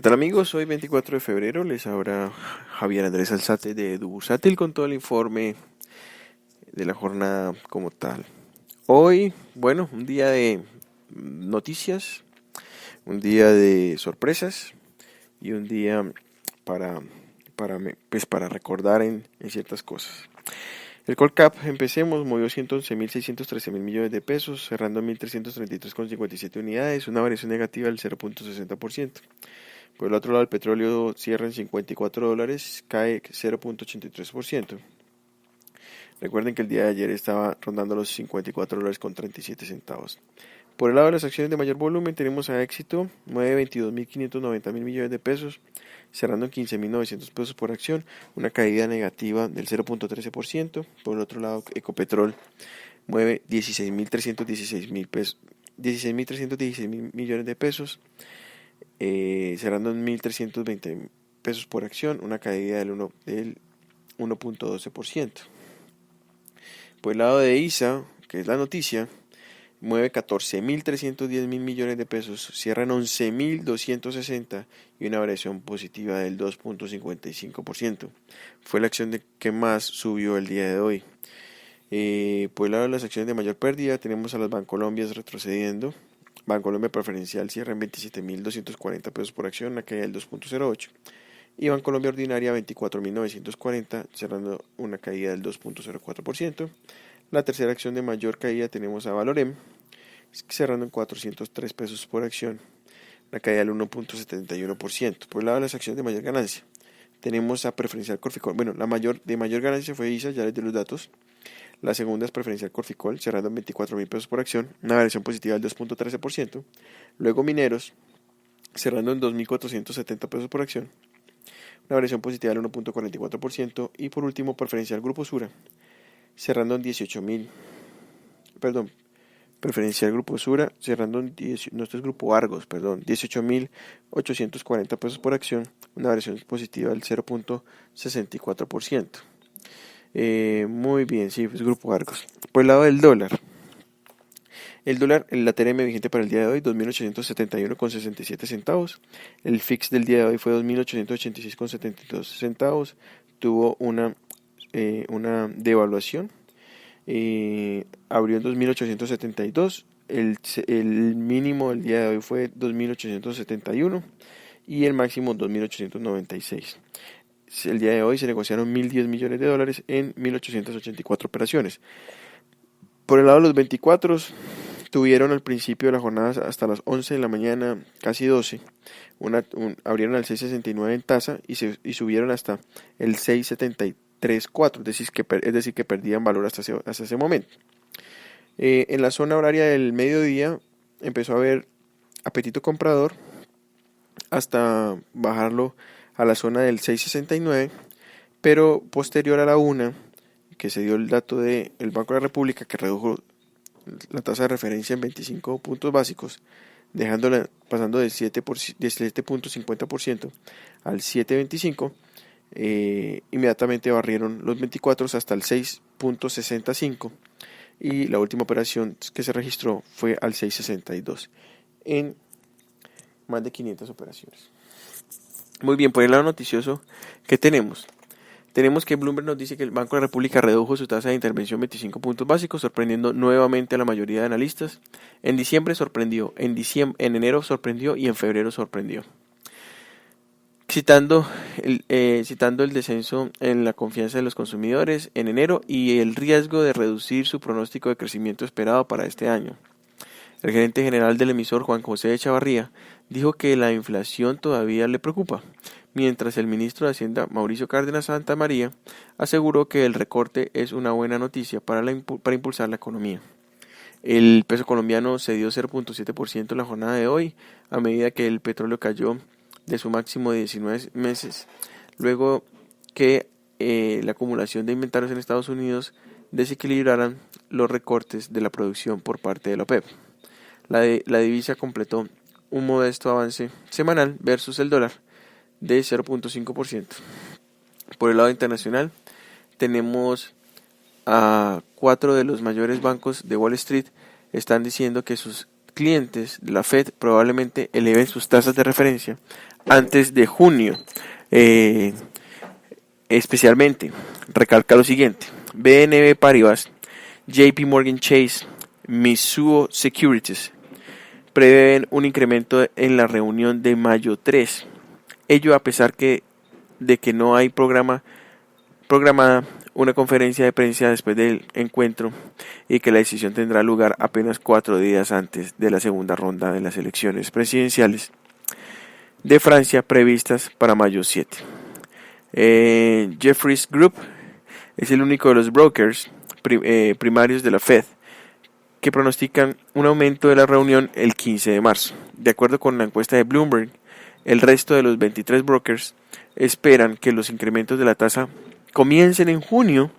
¿Qué tal amigos? Hoy 24 de febrero les habla Javier Andrés Alzate de EduBursátil con todo el informe de la jornada como tal. Hoy, bueno, un día de noticias, un día de sorpresas y un día para, para recordar en ciertas cosas. El Colcap, empecemos, movió 111.613 mil millones de pesos, cerrando en 1.333,57 unidades, una variación negativa del 0.60%. Por el otro lado, el petróleo cierra en $54, cae 0.83%. Recuerden que el día de ayer estaba rondando los $54 con 37 centavos. Por el lado de las acciones de mayor volumen, tenemos a Éxito, mueve 22.590 mil millones de pesos, cerrando en 15.900 pesos por acción, una caída negativa del 0.13%. Por el otro lado, Ecopetrol mueve 16.316 mil millones de pesos, cerrando en 1.320 pesos por acción, una caída del 1.12%. Por el lado de ISA, que es la noticia, mueve 14.310 mil millones de pesos, cierra en 11.260 y una variación positiva del 2.55%. Fue la acción que más subió el día de hoy. Por el lado de las acciones de mayor pérdida, tenemos a las Bancolombias retrocediendo. Bancolombia Preferencial cierra en 27.240 pesos por acción, una caída del 2.08%. Y Bancolombia Ordinaria 24.940, cerrando una caída del 2.04%. La tercera acción de mayor caída tenemos a Valorem, cerrando en 403 pesos por acción, una caída del 1.71%. Por el lado de las acciones de mayor ganancia, tenemos a Preferencial Corficol. Bueno, la de mayor ganancia fue ISA, ya les di los datos. La segunda es Preferencial Corficol, cerrando en 24.000 pesos por acción, una variación positiva del 2.13%. Luego Mineros, cerrando en 2.470 pesos por acción, una variación positiva del 1.44%. Y por último, Preferencial Grupo Sura, cerrando en 18.000. Preferencial Grupo Sura, cerrando en 18.840 pesos por acción, una variación positiva del 0.64%. Muy bien, sí, es Grupo Argos. Por el lado del dólar, la TRM vigente para el día de hoy, 2.871,67 centavos. El fix del día de hoy fue 2.886,72 centavos. Tuvo una devaluación. Abrió en 2.872. El mínimo del día de hoy fue 2.871 y el máximo 2.896. El día de hoy se negociaron 1.010 millones de dólares en 1.884 operaciones. Por el lado de los 24, tuvieron al principio de la jornada hasta las 11 de la mañana, casi 12. Abrieron al 6.69 en tasa y subieron hasta el 6.73.4, es decir, que perdían valor hasta ese momento. En la zona horaria del mediodía empezó a haber apetito comprador hasta bajarlo a la zona del 6.69, pero posterior a la 1, que se dio el dato del Banco de la República, que redujo la tasa de referencia en 25 puntos básicos, dejándola pasando del 7.50% al 7.25%, inmediatamente barrieron los 24 hasta el 6.65%, y la última operación que se registró fue al 6.62 en más de 500 operaciones. Muy bien, por el lado noticioso, ¿qué tenemos? Tenemos que Bloomberg nos dice que el Banco de la República redujo su tasa de intervención 25 puntos básicos, sorprendiendo nuevamente a la mayoría de analistas. En diciembre sorprendió, en enero sorprendió y en febrero sorprendió. Citando el descenso en la confianza de los consumidores en enero y el riesgo de reducir su pronóstico de crecimiento esperado para este año. El gerente general del emisor, Juan José Echavarría, dijo que la inflación todavía le preocupa, mientras el ministro de Hacienda, Mauricio Cárdenas Santamaría, aseguró que el recorte es una buena noticia para impulsar la economía. El peso colombiano cedió 0.7% en la jornada de hoy, a medida que el petróleo cayó de su máximo de 19 meses, luego que la acumulación de inventarios en Estados Unidos desequilibraran los recortes de la producción por parte de la OPEP. La divisa completó un modesto avance semanal versus el dólar de 0.5%. Por el lado internacional, tenemos a 4 de los mayores bancos de Wall Street están diciendo que sus clientes de la Fed probablemente eleven sus tasas de referencia antes de junio. Especialmente, recalca lo siguiente: BNP Paribas, JP Morgan Chase, Mizuho Securities prevén un incremento en la reunión de mayo 3. Ello a pesar de que no hay programada una conferencia de prensa después del encuentro y que la decisión tendrá lugar apenas 4 días antes de la segunda ronda de las elecciones presidenciales de Francia previstas para mayo 7. Jefferies Group es el único de los brokers primarios de la Fed que pronostican un aumento de la reunión el 15 de marzo. De acuerdo con la encuesta de Bloomberg, el resto de los 23 brokers esperan que los incrementos de la tasa comiencen en junio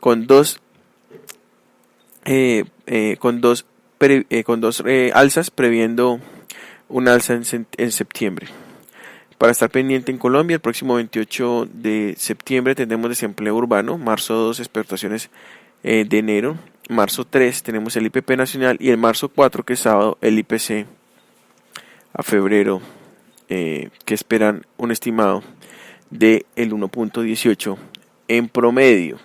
con dos alzas, previendo un alza en septiembre. Para estar pendiente en Colombia, el próximo 28 de septiembre tendremos desempleo urbano, marzo 2 exportaciones de enero, marzo 3 tenemos el IPP nacional y el marzo 4, que es sábado, el IPC a febrero, que esperan un estimado de el 1.18 en promedio.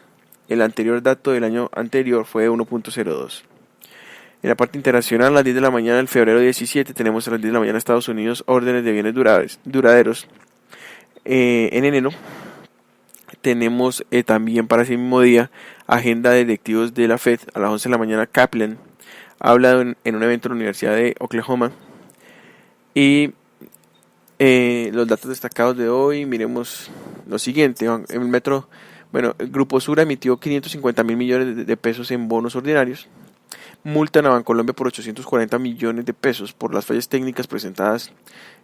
El anterior dato del año anterior fue 1.02. En la parte internacional, a las 10 de la mañana del febrero 17, tenemos a las 10 de la mañana Estados Unidos órdenes de bienes duraderos. En enero tenemos también para ese mismo día agenda de directivos de la Fed. A las 11 de la mañana Kaplan habla en un evento en la Universidad de Oklahoma. Y los datos destacados de hoy, miremos lo siguiente. El Grupo Sura emitió 550 mil millones de pesos en bonos ordinarios. Multan a Bancolombia por 840 millones de pesos por las fallas técnicas presentadas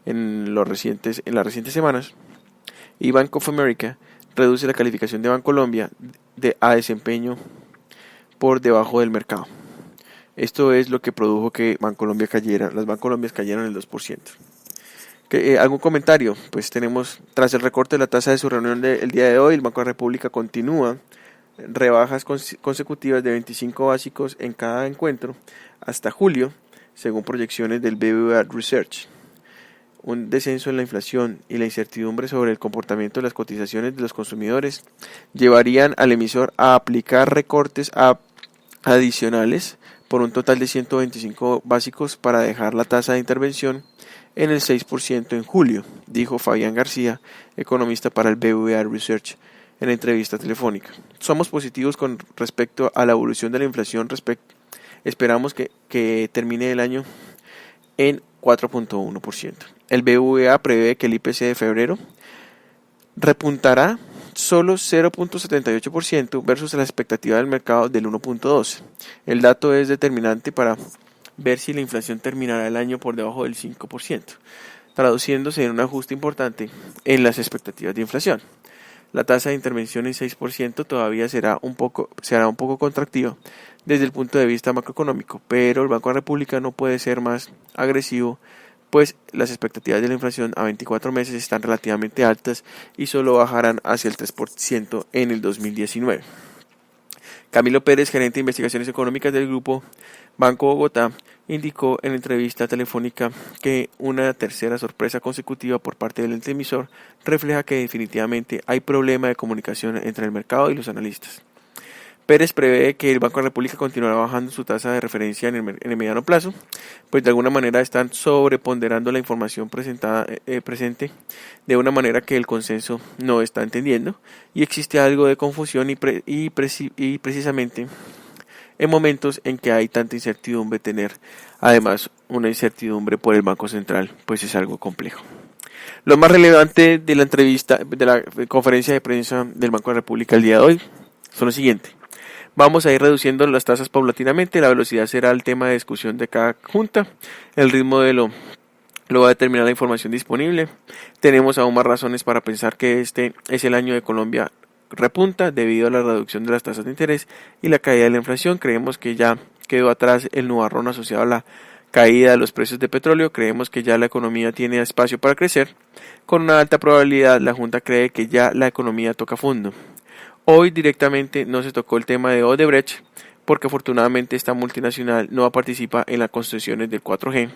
en las recientes semanas. Y Bank of America reduce la calificación de Bancolombia a desempeño por debajo del mercado. Esto es lo que produjo que las Bancolombias cayeran el 2%. ¿Algún comentario? Pues tenemos, tras el recorte de la tasa de su reunión del día de hoy, el Banco de la República continúa rebajas consecutivas de 25 básicos en cada encuentro hasta julio, según proyecciones del BBVA Research. Un descenso en la inflación y la incertidumbre sobre el comportamiento de las cotizaciones de los consumidores llevarían al emisor a aplicar recortes adicionales por un total de 125 básicos para dejar la tasa de intervención en el 6% en julio, dijo Fabián García, economista para el BBVA Research, en entrevista telefónica. Somos positivos con respecto a la evolución de la inflación. Esperamos que termine el año en 4.1%. El BBVA prevé que el IPC de febrero repuntará solo 0.78% versus la expectativa del mercado del 1.12%. El dato es determinante para ver si la inflación terminará el año por debajo del 5%, traduciéndose en un ajuste importante en las expectativas de inflación. La tasa de intervención en 6% todavía será un poco contractiva desde el punto de vista macroeconómico, pero el Banco de la República no puede ser más agresivo, pues las expectativas de la inflación a 24 meses están relativamente altas y solo bajarán hacia el 3% en el 2019. Camilo Pérez, gerente de investigaciones económicas del Grupo Banco Bogotá, indicó en entrevista telefónica que una tercera sorpresa consecutiva por parte del ente emisor refleja que definitivamente hay problema de comunicación entre el mercado y los analistas. Pérez prevé que el Banco de la República continuará bajando su tasa de referencia en el mediano plazo, pues de alguna manera están sobreponderando la información presente de una manera que el consenso no está entendiendo, y existe algo de confusión y precisamente en momentos en que hay tanta incertidumbre, tener además una incertidumbre por el Banco Central, pues es algo complejo. Lo más relevante de la conferencia de prensa del Banco de la República el día de hoy son lo siguiente. Vamos a ir reduciendo las tasas paulatinamente, la velocidad será el tema de discusión de cada junta, el ritmo lo va a determinar la información disponible. Tenemos aún más razones para pensar que este es el año de Colombia repunta debido a la reducción de las tasas de interés y la caída de la inflación. Creemos que ya quedó atrás el nubarrón asociado a la caída de los precios de petróleo. Creemos que ya la economía tiene espacio para crecer. Con una alta probabilidad, la Junta cree que ya la economía toca fondo. Hoy directamente no se tocó el tema de Odebrecht porque afortunadamente esta multinacional no participa en las construcciones del 4G.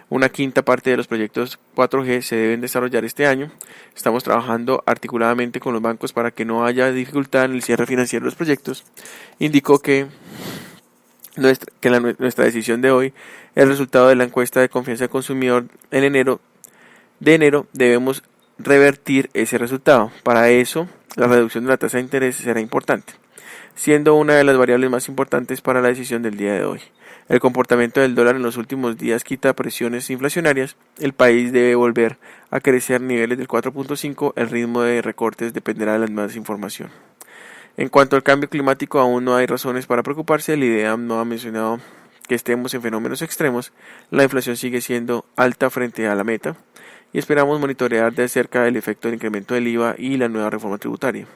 Una quinta parte de los proyectos 4G se deben desarrollar este año. Estamos trabajando articuladamente con los bancos para que no haya dificultad en el cierre financiero de los proyectos. Indicó que nuestra decisión de hoy es el resultado de la encuesta de confianza del consumidor en enero. Debemos revertir ese resultado. Para eso, la reducción de la tasa de interés será importante, siendo una de las variables más importantes para la decisión del día de hoy. El comportamiento del dólar en los últimos días quita presiones inflacionarias. El país debe volver a crecer a niveles del 4.5. El ritmo de recortes dependerá de la más información. En cuanto al cambio climático, aún no hay razones para preocuparse. El IDEAM no ha mencionado que estemos en fenómenos extremos. La inflación sigue siendo alta frente a la meta y esperamos monitorear de cerca el efecto del incremento del IVA y la nueva reforma tributaria.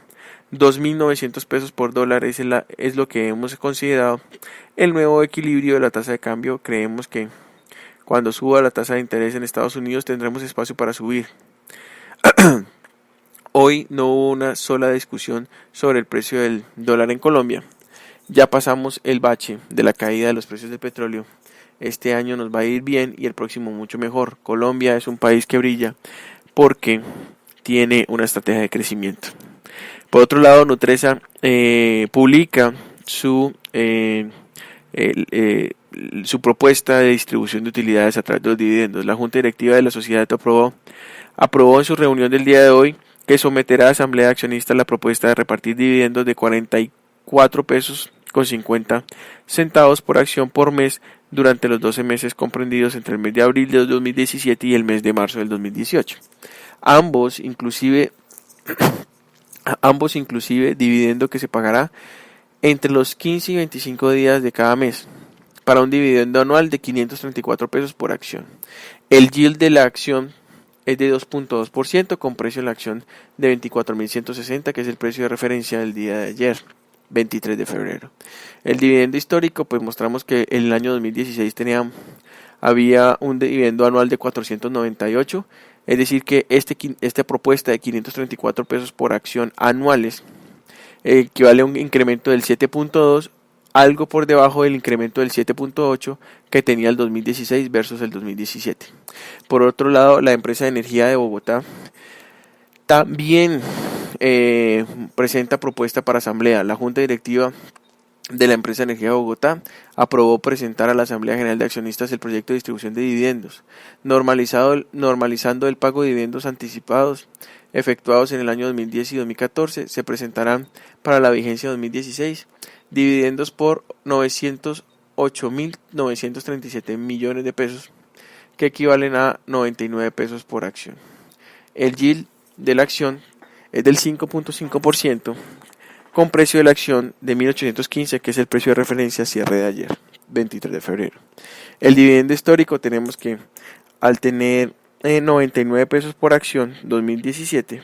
2.900 pesos por dólar es lo que hemos considerado el nuevo equilibrio de la tasa de cambio. Creemos que cuando suba la tasa de interés en Estados Unidos tendremos espacio para subir. Hoy no hubo una sola discusión sobre el precio del dólar en Colombia. Ya pasamos el bache de la caída de los precios del petróleo. Este año nos va a ir bien y el próximo mucho mejor. Colombia es un país que brilla porque tiene una estrategia de crecimiento. Por otro lado, Nutresa publica su propuesta de distribución de utilidades a través de los dividendos. La Junta Directiva de la sociedad aprobó en su reunión del día de hoy que someterá a Asamblea de Accionistas la propuesta de repartir dividendos de 44 pesos con 50 centavos por acción por mes durante los 12 meses comprendidos entre el mes de abril de 2017 y el mes de marzo del 2018. Ambos inclusive dividendo que se pagará entre los 15 y 25 días de cada mes, para un dividendo anual de 534 pesos por acción. El yield de la acción es de 2.2% con precio en la acción de 24.160, que es el precio de referencia del día de ayer, 23 de febrero. El dividendo histórico, pues mostramos que en el año 2016 había un dividendo anual de 498. Es decir que esta propuesta de 534 pesos por acción anuales equivale a un incremento del 7.2, algo por debajo del incremento del 7.8 que tenía el 2016 versus el 2017. Por otro lado, la empresa de energía de Bogotá también presenta propuesta para asamblea. La Junta Directiva de la empresa de energía de Bogotá aprobó presentar a la Asamblea General de Accionistas el proyecto de distribución de dividendos, normalizando el pago de dividendos anticipados efectuados en el año 2010 y 2014. Se presentarán para la vigencia 2016 dividendos por 908.937 millones de pesos, que equivalen a 99 pesos por acción. El yield de la acción es del 5.5%, con precio de la acción de 1.815, que es el precio de referencia cierre de ayer, 23 de febrero. El dividendo histórico tenemos que, al tener 99 pesos por acción 2017,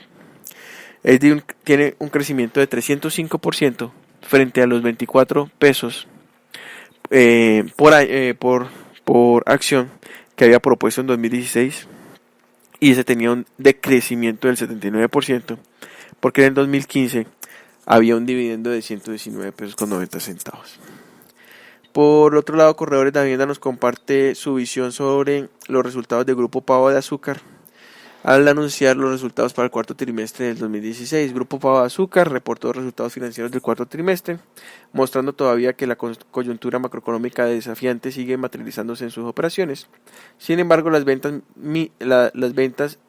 tiene un crecimiento de 305% frente a los 24 pesos por acción que había propuesto en 2016, y ese tenía un decrecimiento del 79%, porque en el 2015 había un dividendo de 119 pesos con 90 centavos. Por otro lado, Corredores de Hacienda nos comparte su visión sobre los resultados del Grupo Pavo de Azúcar al anunciar los resultados para el cuarto trimestre del 2016. Grupo Pavo de Azúcar reportó resultados financieros del cuarto trimestre, mostrando todavía que la coyuntura macroeconómica desafiante sigue materializándose en sus operaciones. Sin embargo, las ventas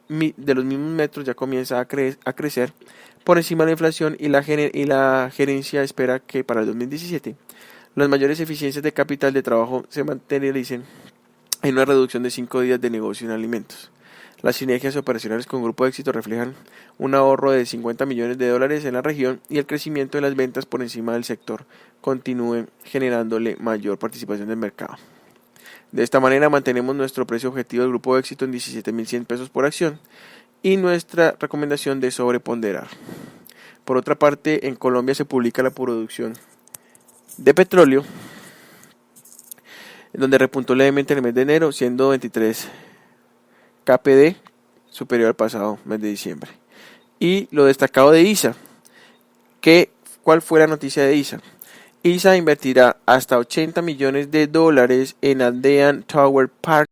de los mismos metros ya comienzan a crecer por encima de la inflación, y la gerencia espera que para el 2017 las mayores eficiencias de capital de trabajo se materialicen en una reducción de 5 días de negocio en alimentos. Las sinergias operacionales con Grupo Éxito reflejan un ahorro de $50 millones en la región, y el crecimiento de las ventas por encima del sector continúe generándole mayor participación del mercado. De esta manera mantenemos nuestro precio objetivo del Grupo Éxito en 17.100 pesos por acción y nuestra recomendación de sobreponderar. Por otra parte, en Colombia se publica la producción de petróleo, donde repuntó levemente en el mes de enero, siendo 23 KPD superior al pasado mes de diciembre. Y lo destacado de ISA, ¿cuál fue la noticia de ISA? ISA invertirá hasta $80 millones en Aldean Tower Park